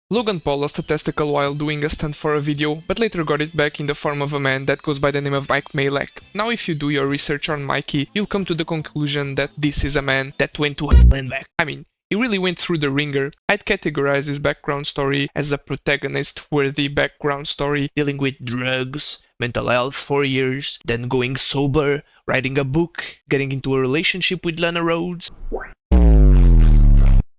Logan Paul lost a testicle while doing a stunt for a video, but later got it back in the form of a man that goes by the name of Mike Malek. Now if you do your research on Mikey, you'll come to the conclusion that this is a man that went to hell and back. I mean, he really went through the ringer. I'd categorize his background story as a protagonist-worthy background story dealing with drugs, mental health for years, then going sober, writing a book, getting into a relationship with Lana Rhodes.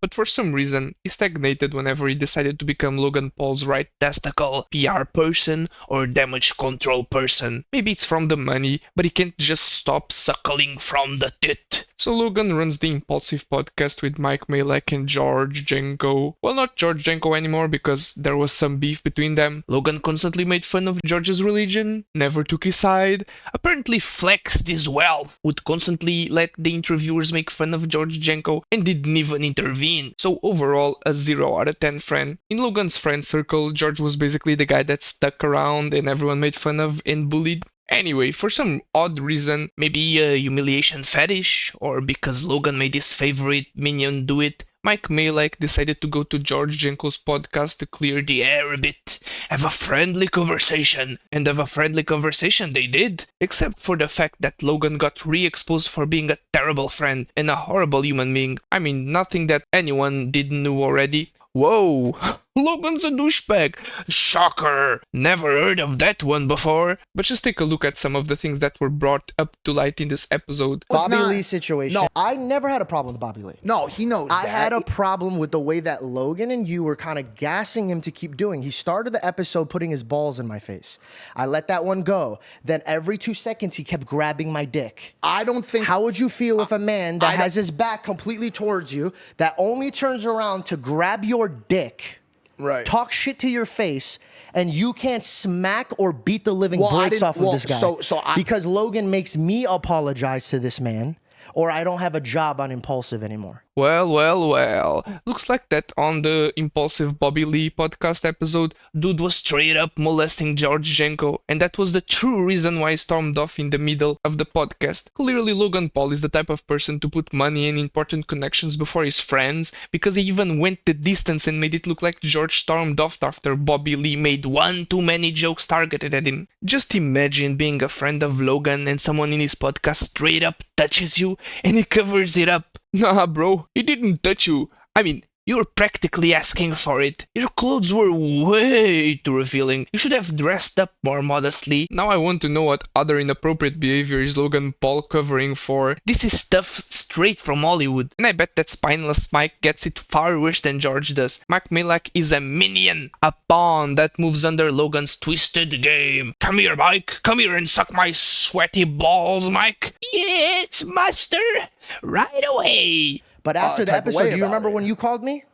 But for some reason, he stagnated whenever he decided to become Logan Paul's right testicle, PR person, or damage control person. Maybe it's from the money, but he can't just stop suckling from the tit. So Logan runs the Impaulsive podcast with Mike Malek and Jeorge Janko. Well, not Jeorge Janko anymore because there was some beef between them. Logan constantly made fun of George's religion, never took his side, apparently flexed his wealth, would constantly let the interviewers make fun of Jeorge Janko, and didn't even intervene. So overall, a 0 out of 10 friend. In Logan's friend circle, George was basically the guy that stuck around and everyone made fun of and bullied. Anyway, for some odd reason, maybe a humiliation fetish, or because Logan made his favorite minion do it, Mike Malek decided to go to Jeorge Janko's podcast to clear the air a bit, have a friendly conversation, and have a friendly conversation they did, except for the fact that Logan got re-exposed for being a terrible friend and a horrible human being. I mean, nothing that anyone didn't know already. Whoa, Logan's a douchebag. Shocker. Never heard of that one before. But just take a look at some of the things that were brought up to light in this episode. Bobby Lee situation. No. I never had a problem with Bobby Lee. No, he knows I that. had a problem with the way that Logan and you were kind of gassing him to keep doing. He started the episode putting his balls in my face. I let that one go. Then every 2 seconds, he kept grabbing my dick. I don't think... How would you feel if a man that has his back completely towards you, that only turns around to grab your dick, Right. talk shit to your face, and you can't smack or beat the living breaks off of this guy? Because Logan makes me apologize to this man, or I don't have a job on Impaulsive anymore. Well. Looks like that on the Impaulsive Bobby Lee podcast episode, dude was straight up molesting Jeorge Janko, and that was the true reason why he stormed off in the middle of the podcast. Clearly Logan Paul is the type of person to put money and important connections before his friends, because he even went the distance and made it look like George stormed off after Bobby Lee made one too many jokes targeted at him. Just imagine being a friend of Logan and someone in his podcast straight up touches you and he covers it up. Nah, bro, he didn't touch you. I mean, you were practically asking for it. Your clothes were way too revealing. You should have dressed up more modestly. Now I want to know what other inappropriate behavior is Logan Paul covering for. This is stuff straight from Hollywood. And I bet that spineless Mike gets it far worse than George does. Mike Malek is a minion, a pawn that moves under Logan's twisted game. Come here, Mike. Come here and suck my sweaty balls, Mike. Yes, master. Right away. But after the episode, do you remember it. when you called me?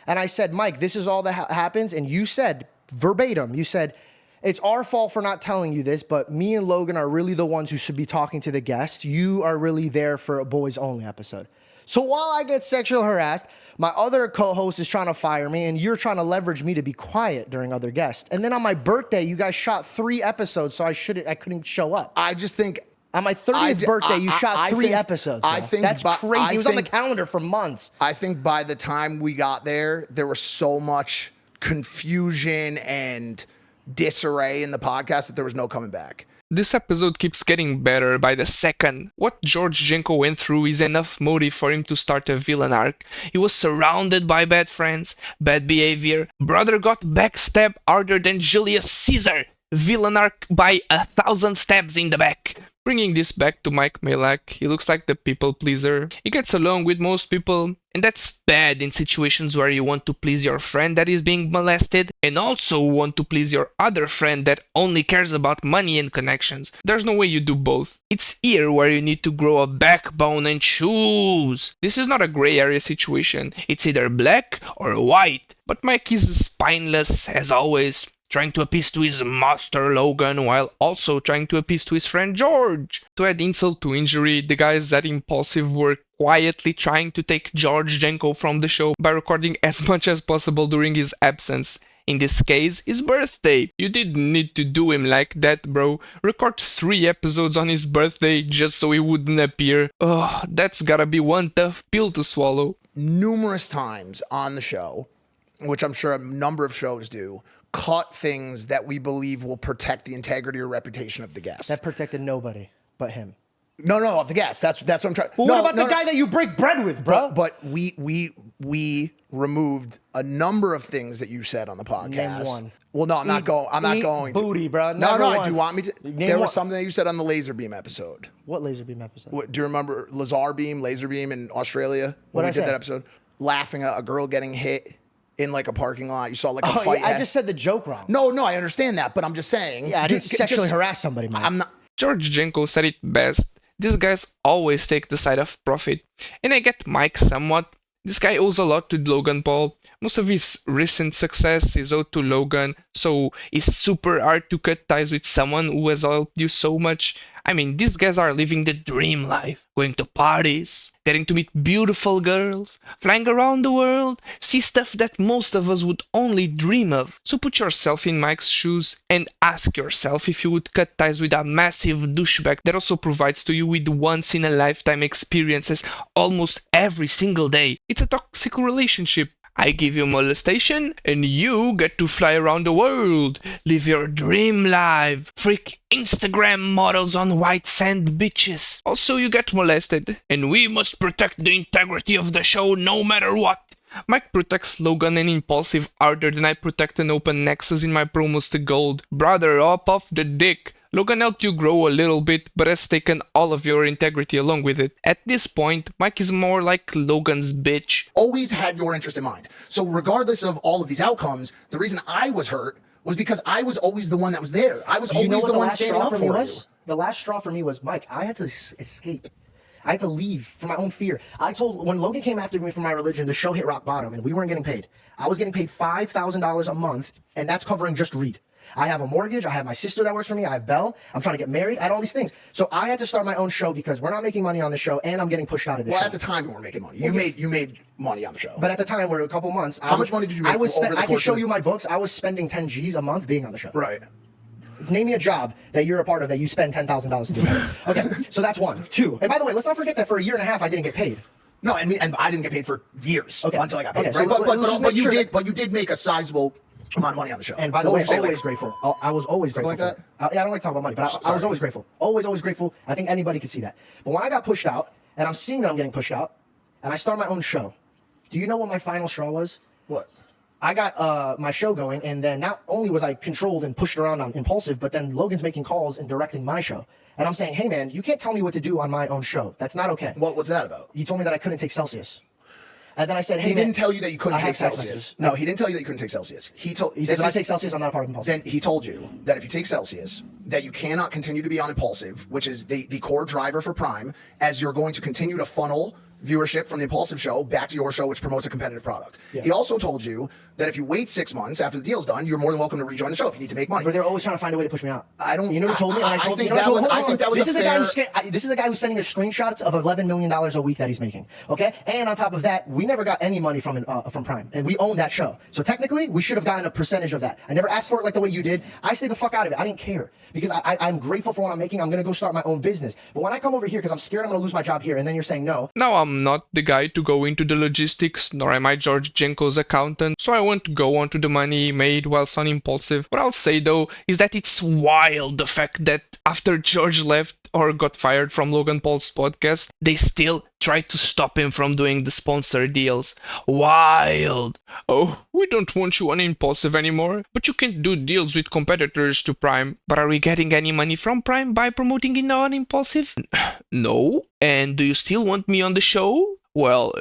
And I said, Mike, this is all that happens. And you said, verbatim, you said, it's our fault for not telling you this, but me and Logan are really the ones who should be talking to the guest. You are really there for a boys only episode. So while I get sexually harassed, my other co-host is trying to fire me, and you're trying to leverage me to be quiet during other guests. And then on my birthday, you guys shot 3 episodes, so I couldn't show up. I just think... On my 30th birthday, you shot 3 episodes. Bro. I think that's crazy. It was on the calendar for months. I think by the time we got there, there was so much confusion and disarray in the podcast that there was no coming back. This episode keeps getting better by the second. What Jeorge Janko went through is enough motive for him to start a villain arc. He was surrounded by bad friends, bad behavior. Brother got backstabbed harder than Julius Caesar. Villain arc by 1,000 stabs in the back. Bringing this back to Mike Malek, he looks like the people pleaser. He gets along with most people, and that's bad in situations where you want to please your friend that is being molested and also want to please your other friend that only cares about money and connections. There's no way you do both. It's here where you need to grow a backbone and choose. This is not a gray area situation. It's either black or white. But Mike is spineless as always, trying to appease to his master Logan while also trying to appease to his friend George. To add insult to injury, the guys at Impaulsive were quietly trying to take Jeorge Janko from the show by recording as much as possible during his absence. In this case, his birthday. You didn't need to do him like that, bro. Record 3 episodes on his birthday just so he wouldn't appear. Oh, that's gotta be one tough pill to swallow. Numerous times on the show, which I'm sure a number of shows do, cut things that we believe will protect the integrity or reputation of the guest. That protected nobody but him. No, of the guest. That's what I'm trying. Well, what about the guy that you break bread with, bro? But we removed a number of things that you said on the podcast. Name one. Well, no, I'm not going to. Booty, bro. No, Never do once. you want me to? Name There was one. something that you said on the laser beam episode. What laser beam episode? Do you remember laser beam in Australia when What'd I we did say? that episode? Laughing at a girl getting hit in like a parking lot. You saw like a Oh, fight. yeah, I just said the joke wrong. No, I understand that, but I'm just saying. Yeah, I didn't sexually harass somebody, man. I'm not. Jeorge Janko said it best. These guys always take the side of profit. And I get Mike somewhat. This guy owes a lot to Logan Paul. Most of his recent success is owed to Logan, so it's super hard to cut ties with someone who has helped you so much. I mean, these guys are living the dream life, going to parties, getting to meet beautiful girls, flying around the world, see stuff that most of us would only dream of. So put yourself in Mike's shoes and ask yourself if you would cut ties with a massive douchebag that also provides to you with once-in-a-lifetime experiences almost every single day. It's a toxic relationship. I give you molestation, and you get to fly around the world, live your dream life, freak Instagram models on white sand beaches. Also, you get molested, and we must protect the integrity of the show no matter what. Mike protects Logan and Impaulsive harder than I protect an open nexus in my promos to gold. Brother, up off the dick. Logan helped you grow a little bit, but has taken all of your integrity along with it. At this point, Mike is more like Logan's bitch. Always had your interest in mind. So regardless of all of these outcomes, the reason I was hurt was because I was always the one that was there. I was Do you know always what the one last standing straw up for for me you. was? The last straw for me was, Mike, I had to escape. I had to leave for my own fear. When Logan came after me for my religion, the show hit rock bottom and we weren't getting paid. I was getting paid $5,000 a month, and that's covering just Reed. I have a mortgage. I have my sister that works for me. I have Belle. I'm trying to get married. I had all these things. So I had to start my own show because we're not making money on the show, and I'm getting pushed out of the show. Well, at the time, we weren't making money. You made money on the show. But at the time, we're a couple months. How much money did you make over the I can course show of you my books. I was spending 10 G's a month being on the show. Right. Name me a job that you're a part of that you spend $10,000 to do. Okay, so that's one. Two. And by the way, let's not forget that for a year and a half, I didn't get paid. No, and I didn't get paid for years until I got paid. Okay, Right? so let's But just make sure you did make a sizable amount of money on the show. And by the way, would you say, always like, grateful. I was always grateful. like for that? it. Yeah, I don't like to talk about money, but I was always grateful. Always grateful. I think anybody could see that. But when I got pushed out, and I'm seeing that I'm getting pushed out, and I start my own show, do you know what my final straw was? What? I got my show going, and then not only was I controlled and pushed around on Impaulsive, but then Logan's making calls and directing my show. And I'm saying, hey man, you can't tell me what to do on my own show. That's not okay. What's that about? He told me that I couldn't take Celsius. And then I said, hey He man, didn't tell you that you couldn't I take have text Celsius. messages. No, he didn't tell you that you couldn't take Celsius. He He said, if I take Celsius, I'm not a part of Impaulsive. Then he told you that if you take Celsius, that you cannot continue to be on Impaulsive, which is the core driver for Prime, as you're going to continue to funnel viewership from the Impaulsive show back to your show, which promotes a competitive product. Yeah. He also told you that if you wait 6 months after the deal's done, you're more than welcome to rejoin the show if you need to make money. But they're always trying to find a way to push me out. I don't. You know what he told me? And I told think you know what that was. hold on, I think that was this a is fair. this is a guy who's sending us screenshots of $11 million a week that he's making. Okay, and on top of that, we never got any money from Prime, and we own that show. So technically, we should have gotten a percentage of that. I never asked for it like the way you did. I stayed the fuck out of it. I didn't care because I'm grateful for what I'm making. I'm gonna go start my own business. But when I come over here, because I'm scared I'm gonna lose my job here, and then you're saying no. Now I'm not the guy to go into the logistics, nor am I Jeorge Janko's accountant, so I won't go onto the money made whilst on Impaulsive. What I'll say though is that it's wild the fact that after Jeorge left or got fired from Logan Paul's podcast, they still tried to stop him from doing the sponsor deals. Wild! Oh, we don't want you on Impaulsive anymore, but you can't do deals with competitors to Prime. But are we getting any money from Prime by promoting it on Impaulsive? No. And do you still want me on the show? Well,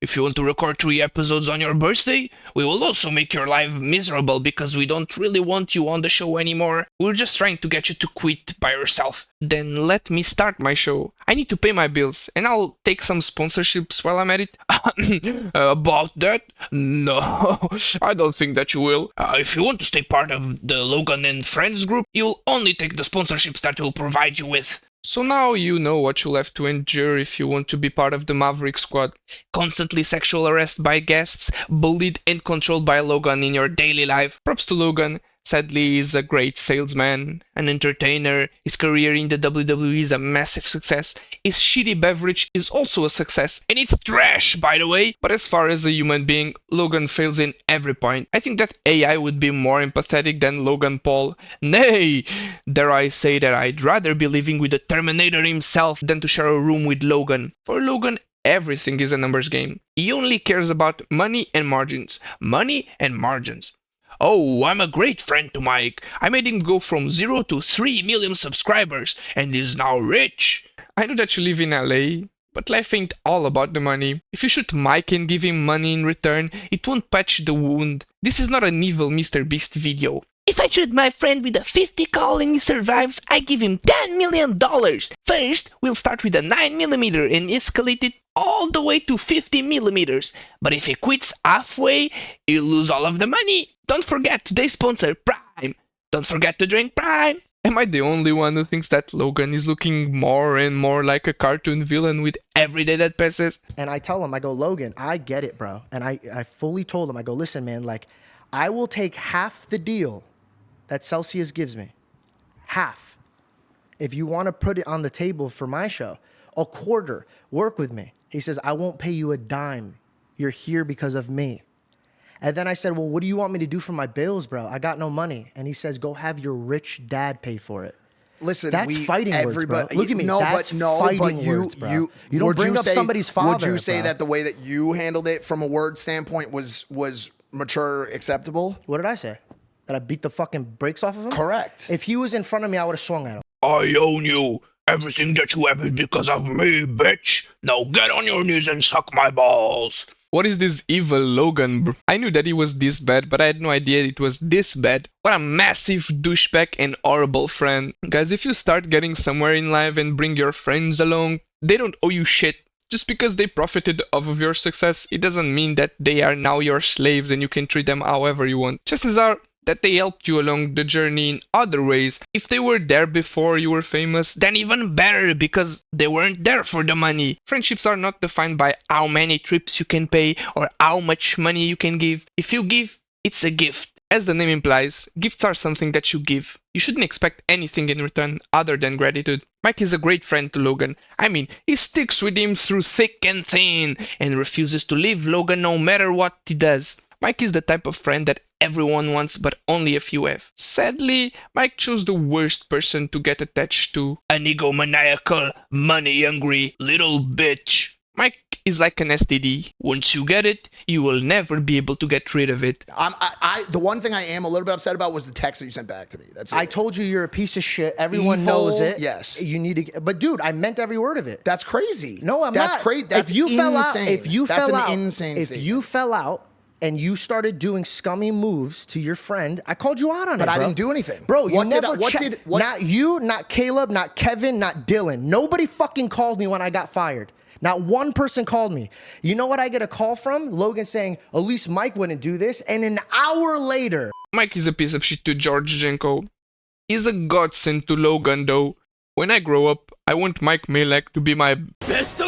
if you want to record 3 episodes on your birthday, we will also make your life miserable because we don't really want you on the show anymore. We're just trying to get you to quit by yourself. Then let me start my show. I need to pay my bills, and I'll take some sponsorships while I'm at it. About that? No, I don't think that you will. If you want to stay part of the Logan and Friends group, you'll only take the sponsorships that will provide you with. So now you know what you'll have to endure if you want to be part of the Maverick squad. Constantly sexual harassed by guests, bullied and controlled by Logan in your daily life. Props to Logan. Sadly, he's a great salesman, an entertainer. His career in the WWE is a massive success. His shitty beverage is also a success, and it's trash, by the way. But as far as a human being, Logan fails in every point. I think that AI would be more empathetic than Logan Paul. Nay, dare I say that I'd rather be living with the Terminator himself than to share a room with Logan. For Logan, everything is a numbers game. He only cares about money and margins. Money and margins. Oh, I'm a great friend to Mike. I made him go from 0 to 3 million subscribers and is now rich. I know that you live in LA, but life ain't all about the money. If you shoot Mike and give him money in return, it won't patch the wound. This is not an evil Mr. Beast video. If I shoot my friend with a 50 cal and he survives, I give him $10 million. First, we'll start with a 9mm and escalate it all the way to 50mm. But if he quits halfway, he'll lose all of the money. Don't forget today's sponsor, Prime. Don't forget to drink Prime. Am I the only one who thinks that Logan is looking more and more like a cartoon villain with every day that passes? And I tell him, I go, Logan, I get it, bro. And I fully told him, I go, listen, man, like, I will take half the deal that Celsius gives me. Half. If you want to put it on the table for my show, a quarter, work with me. He says, I won't pay you a dime. You're here because of me. And then I said, well, what do you want me to do for my bills, bro? I got no money. And he says, go have your rich dad pay for it. Listen, that's fighting words, bro. Look at me. No, that's fighting words, bro. You don't bring up somebody's father. Would you say bro. that the way that you handled it from a word standpoint was mature, acceptable? What did I say? That I beat the fucking brakes off of him? Correct. If he was in front of me, I would have swung at him. I own you. Everything that you have is because of me, bitch. Now get on your knees and suck my balls. What is this evil Logan, bro? I knew that he was this bad, but I had no idea it was this bad. What a massive douchebag and horrible friend. Guys, if you start getting somewhere in life and bring your friends along, they don't owe you shit. Just because they profited off of your success, it doesn't mean that they are now your slaves and you can treat them however you want. Chances are that they helped you along the journey in other ways. If they were there before you were famous, then even better, because they weren't there for the money. Friendships are not defined by how many trips you can pay or how much money you can give. If you give, it's a gift. As the name implies, gifts are something that you give. You shouldn't expect anything in return other than gratitude. Mike is a great friend to Logan. I mean, he sticks with him through thick and thin and refuses to leave Logan no matter what he does. Mike is the type of friend that everyone wants but only a few have. Sadly, Mike chose the worst person to get attached to. An egomaniacal, money-hungry little bitch. Mike is like an STD. Once you get it, you will never be able to get rid of it. The one thing I am a little bit upset about was the text that you sent back to me. That's it. I told you you're a piece of shit. Everyone Evil, knows it. yes. You need to. But dude, I meant every word of it. That's crazy. No, I'm That's not. crazy. That's if you insane. fell out, if you That's fell an out, insane if statement. you fell out and you started doing scummy moves to your friend, I called you out on it. But I bro. didn't do anything. Bro, you What did never I- what che- did- what- Not you, not Caleb, not Kevin, not Dylan. Nobody fucking called me when I got fired. Not one person called me. You know what I get a call from? Logan saying, at least Mike wouldn't do this. And an hour later. Mike is a piece of shit to Jeorge Janko. He's a godsend to Logan though. When I grow up, I want Mike Malek to be my best